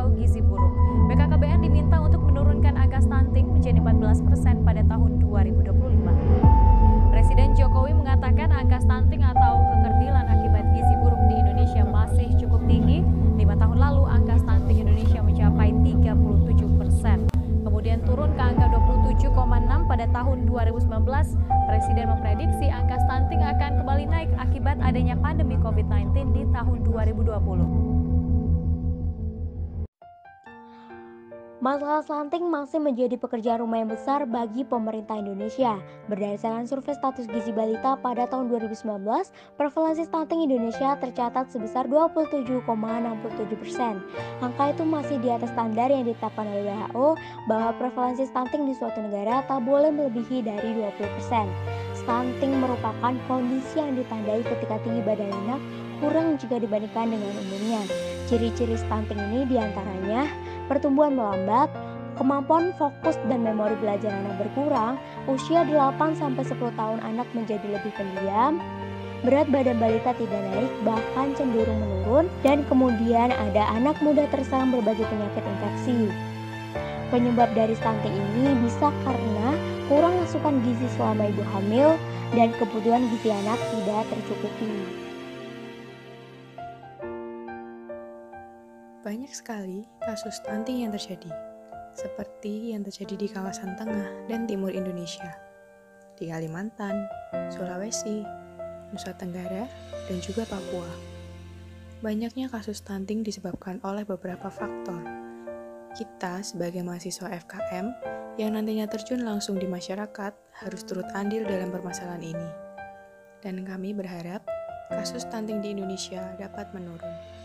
atau gizi buruk. BKKBN diminta untuk menurunkan angka stunting menjadi 14% pada tahun 2025. Presiden Jokowi mengatakan angka stunting atau kekerdilan akibat gizi buruk di Indonesia masih cukup tinggi. 5 tahun lalu angka stunting Indonesia mencapai 37%. Kemudian turun ke angka 27,6 pada tahun 2019. Presiden memprediksi angka stunting akan kembali naik akibat adanya pandemi COVID-19 di tahun 2020. Masalah stunting masih menjadi pekerjaan rumah yang besar bagi pemerintah Indonesia. Berdasarkan survei status gizi balita pada tahun 2019, prevalensi stunting Indonesia tercatat sebesar 27,67%. Angka itu masih di atas standar yang ditetapkan oleh WHO bahwa prevalensi stunting di suatu negara tak boleh melebihi dari 20%. Stunting merupakan kondisi yang ditandai ketika tinggi badan anak kurang jika dibandingkan dengan umumnya. Ciri-ciri stunting ini diantaranya pertumbuhan melambat, kemampuan fokus dan memori belajar anak berkurang, usia 8-10 tahun anak menjadi lebih pendiam, berat badan balita tidak naik bahkan cenderung menurun, dan kemudian ada anak muda terserang berbagai penyakit infeksi. Penyebab dari stunting ini bisa karena kurang asupan gizi selama ibu hamil dan kebutuhan gizi anak tidak tercukupi. Banyak sekali kasus stunting yang terjadi, seperti yang terjadi di kawasan tengah dan timur Indonesia, di Kalimantan, Sulawesi, Nusa Tenggara, dan juga Papua. Banyaknya kasus stunting disebabkan oleh beberapa faktor. Kita sebagai mahasiswa FKM yang nantinya terjun langsung di masyarakat harus turut andil dalam permasalahan ini. Dan kami berharap kasus stunting di Indonesia dapat menurun.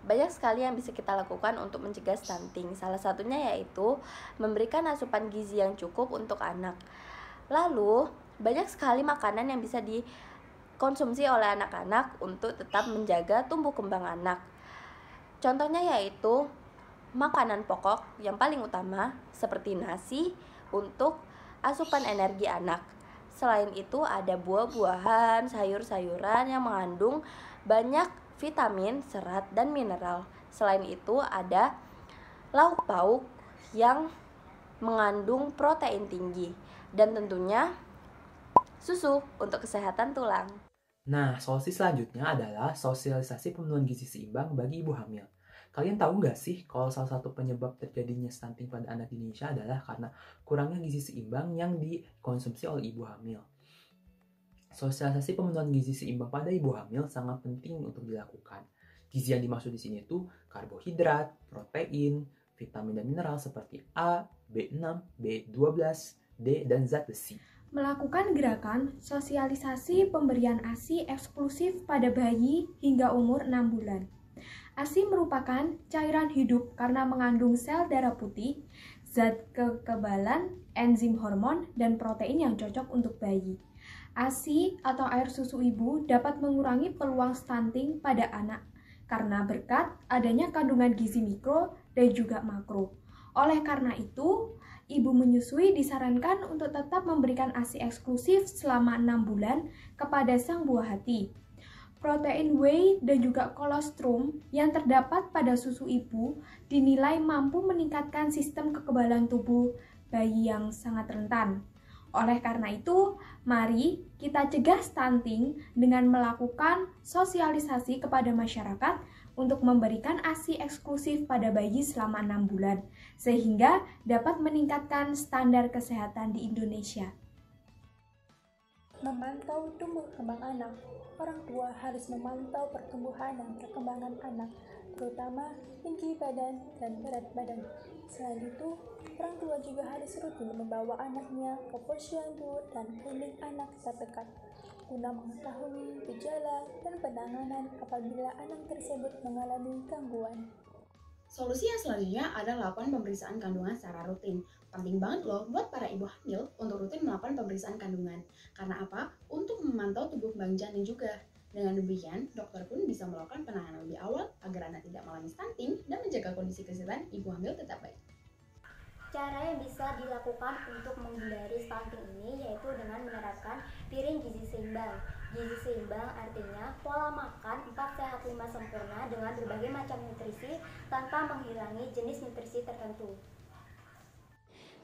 Banyak sekali yang bisa kita lakukan untuk mencegah stunting. Salah satunya yaitu memberikan asupan gizi yang cukup untuk anak. Lalu, banyak sekali makanan yang bisa dikonsumsi oleh anak-anak untuk tetap menjaga tumbuh kembang anak. Contohnya yaitu makanan pokok yang paling utama seperti nasi untuk asupan energi anak. Selain itu ada buah-buahan, sayur-sayuran yang mengandung banyak vitamin, serat, dan mineral. Selain itu ada lauk pauk yang mengandung protein tinggi. Dan tentunya susu untuk kesehatan tulang. Nah, solusi selanjutnya adalah sosialisasi pemenuhan gizi seimbang bagi ibu hamil. Kalian tahu nggak sih kalau salah satu penyebab terjadinya stunting pada anak di Indonesia adalah karena kurangnya gizi seimbang yang dikonsumsi oleh ibu hamil. Sosialisasi pemenuhan gizi seimbang pada ibu hamil sangat penting untuk dilakukan. Gizi yang dimaksud di sini itu karbohidrat, protein, vitamin dan mineral seperti A, B6, B12, D, dan zat besi. Melakukan gerakan sosialisasi pemberian ASI eksklusif pada bayi hingga umur 6 bulan. ASI merupakan cairan hidup karena mengandung sel darah putih, zat kekebalan, enzim hormon, dan protein yang cocok untuk bayi. ASI atau air susu ibu dapat mengurangi peluang stunting pada anak karena berkat adanya kandungan gizi mikro dan juga makro. Oleh karena itu, ibu menyusui disarankan untuk tetap memberikan ASI eksklusif selama 6 bulan kepada sang buah hati. Protein whey dan juga kolostrum yang terdapat pada susu ibu dinilai mampu meningkatkan sistem kekebalan tubuh bayi yang sangat rentan. Oleh karena itu, mari kita cegah stunting dengan melakukan sosialisasi kepada masyarakat untuk memberikan ASI eksklusif pada bayi selama 6 bulan, sehingga dapat meningkatkan standar kesehatan di Indonesia. Memantau tumbuh kembang anak. Orang tua harus memantau pertumbuhan dan perkembangan anak, terutama tinggi badan dan berat badan. Selain itu, orang tua juga harus rutin membawa anaknya ke posyandu dan klinik anak terdekat guna mengetahui gejala dan penanganan apabila anak tersebut mengalami gangguan. Solusi yang selanjutnya adalah melakukan pemeriksaan kandungan secara rutin. Penting banget loh buat para ibu hamil untuk rutin melakukan pemeriksaan kandungan. Karena apa? Untuk memantau tubuh kembang janin juga. Dengan demikian, dokter pun bisa melakukan penanganan lebih awal agar anak tidak mengalami stunting dan menjaga kondisi kesehatan ibu hamil tetap baik. Cara yang bisa dilakukan untuk menghindari stunting ini yaitu dengan menerapkan piring gizi seimbang. Gizi seimbang artinya pola makan 4 sehat 5 sempurna dengan berbagai macam nutrisi tanpa menghilangi jenis nutrisi tertentu.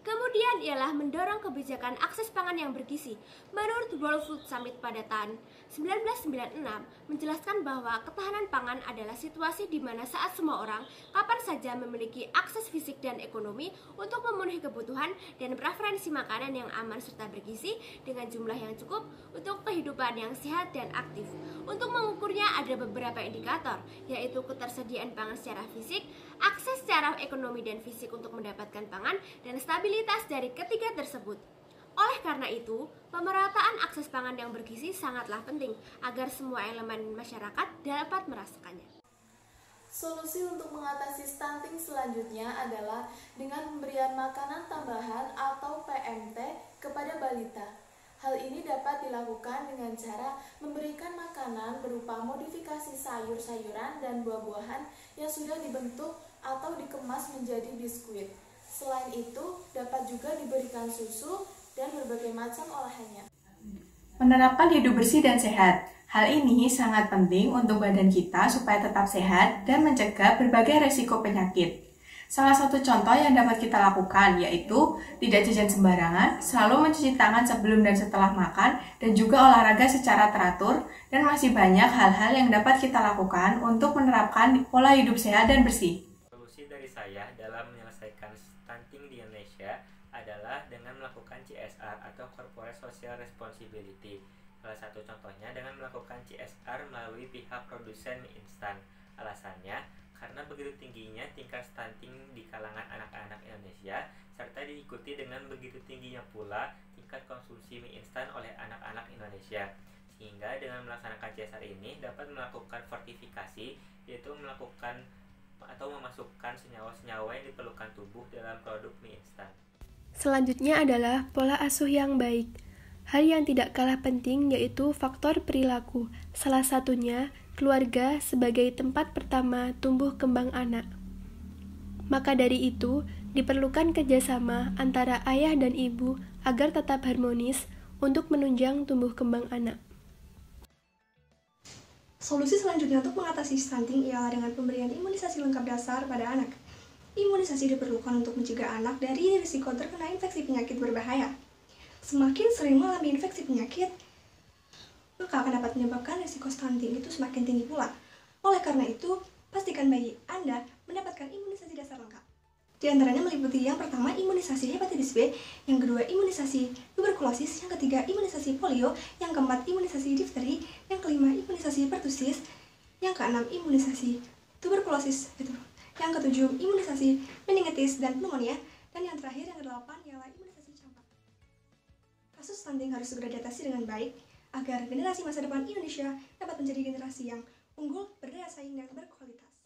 Kemudian ialah mendorong kebijakan akses pangan yang bergizi. Menurut World Food Summit pada tahun 1996 menjelaskan bahwa ketahanan pangan adalah situasi di mana saat semua orang kapan saja memiliki akses fisik dan ekonomi untuk memenuhi kebutuhan dan preferensi makanan yang aman serta bergizi dengan jumlah yang cukup untuk kehidupan yang sehat dan aktif. Untuk mengukurnya ada beberapa indikator, yaitu ketersediaan pangan secara fisik, akses secara ekonomi dan fisik untuk mendapatkan pangan, dan stabilitas dari ketiga tersebut. Oleh karena itu, pemerataan akses pangan yang bergizi sangatlah penting agar semua elemen masyarakat dapat merasakannya. Solusi untuk mengatasi stunting selanjutnya adalah dengan pemberian makanan tambahan atau PMT kepada balita. Hal ini dapat dilakukan dengan cara memberikan makanan berupa modifikasi sayur-sayuran dan buah-buahan yang sudah dibentuk atau dikemas menjadi biskuit. Selain itu, dapat juga diberikan susu dan berbagai macam olahannya. Menerapkan hidup bersih dan sehat. Hal ini sangat penting untuk badan kita supaya tetap sehat dan mencegah berbagai resiko penyakit. Salah satu contoh yang dapat kita lakukan yaitu tidak jajan sembarangan, selalu mencuci tangan sebelum dan setelah makan, dan juga olahraga secara teratur, dan masih banyak hal-hal yang dapat kita lakukan untuk menerapkan pola hidup sehat dan bersih. Solusi dari saya dalam menyelesaikan stunting di Indonesia adalah dengan melakukan CSR atau Corporate Social Responsibility. Salah satu contohnya dengan melakukan CSR melalui pihak produsen mie instan. Alasannya, karena begitu tingginya tingkat stunting di kalangan anak-anak Indonesia, serta diikuti dengan begitu tingginya pula tingkat konsumsi mie instan oleh anak-anak Indonesia. Sehingga dengan melaksanakan CSR ini dapat melakukan fortifikasi, yaitu melakukan atau memasukkan senyawa-senyawa yang diperlukan tubuh dalam produk mie instan. Selanjutnya adalah pola asuh yang baik. Hal yang tidak kalah penting yaitu faktor perilaku. Salah satunya keluarga sebagai tempat pertama tumbuh kembang anak. Maka dari itu, diperlukan kerjasama antara ayah dan ibu agar tetap harmonis untuk menunjang tumbuh kembang anak. Solusi selanjutnya untuk mengatasi stunting ialah dengan pemberian imunisasi lengkap dasar pada anak. Imunisasi diperlukan untuk mencegah anak dari risiko terkena infeksi penyakit berbahaya. Semakin sering mengalami infeksi penyakit, maka akan dapat menyebabkan risiko stunting itu semakin tinggi pula. Oleh karena itu, pastikan bayi Anda mendapatkan imunisasi dasar lengkap. Di antaranya meliputi yang pertama imunisasi hepatitis B, yang kedua imunisasi tuberkulosis, yang ketiga imunisasi polio, yang keempat imunisasi difteri, yang kelima imunisasi pertusis, yang keenam imunisasi tuberkulosis, yang ketujuh imunisasi meningitis dan pneumonia, dan yang terakhir yang kedelapan ialah imunisasi campak. Kasus stunting harus segera diatasi dengan baik agar generasi masa depan Indonesia dapat menjadi generasi yang unggul, berdaya saing, dan berkualitas.